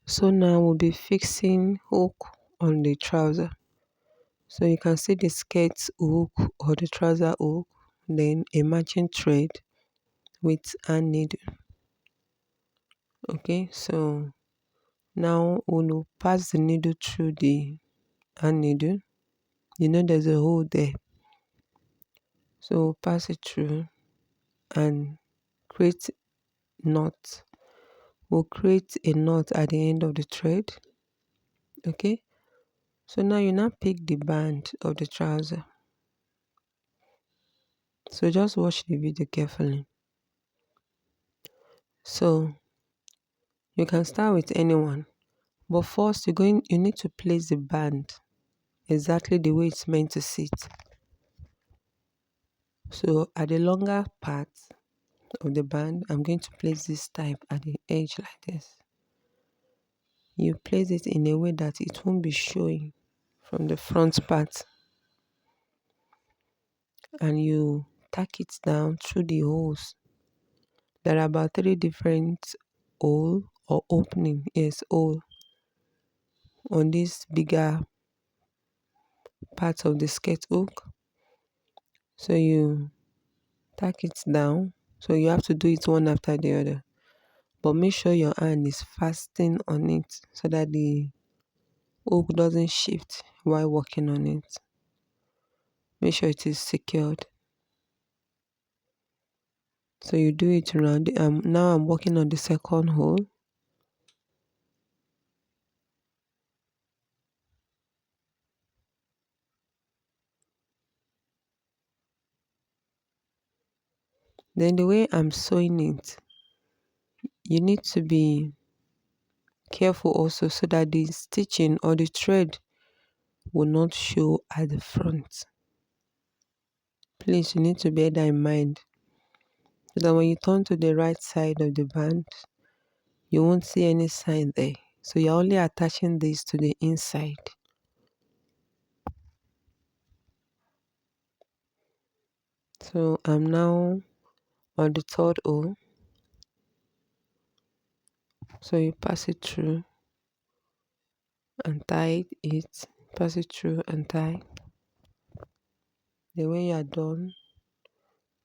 So now we'll be fixing hook on the trouser. So you can see the skirt hook or the trouser hook, then a matching thread with hand needle. Okay, so now we'll pass the needle through the hand needle. You know there's a hole there. So we'll pass it through and create knot. We'll create a knot at the end of the thread. Okay, so now you now pick the band of the trouser. So just watch the video carefully. So you can start with anyone, but first you need to place the band exactly the way it's meant to sit. So at the longer part of the band, I'm going to place this type at the edge like this. You place it in a way that it won't be showing from the front part, and you tack it down through the holes. There are about 3 different hole or opening, yes, hole on this bigger part of the skirt hook. So you tack it down. So you have to do it one after the other, but make sure your hand is fastened on it so that the hook doesn't shift while working on it. Make sure it is secured. So you do it around. Now I'm working on the second hole. Then the way I'm sewing it, you need to be careful also so that the stitching or the thread will not show at the front. Please, you need to bear that in mind, so that when you turn to the right side of the band, you won't see any sign there. So you're only attaching this to the inside. So I'm now on the third hole. So you pass it through and tie it, pass it through and tie. Then when you are done,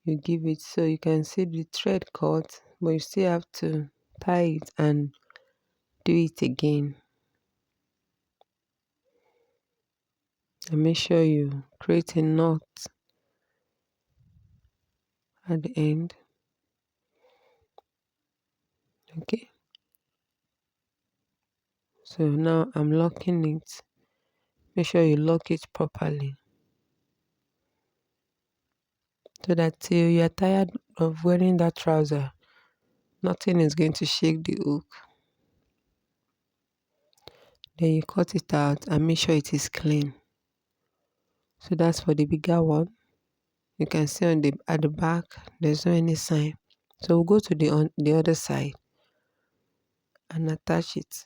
you give it, so you can see the thread cut, but you still have to tie it and do it again. And make sure you create a knot at the end. Okay, so now I'm locking it. Make sure you lock it properly, so that till you are tired of wearing that trouser, nothing is going to shake the hook. Then you cut it out and make sure it is clean. So that's for the bigger one. You can see at the back there's no any sign. So we'll go to the other side and attach it.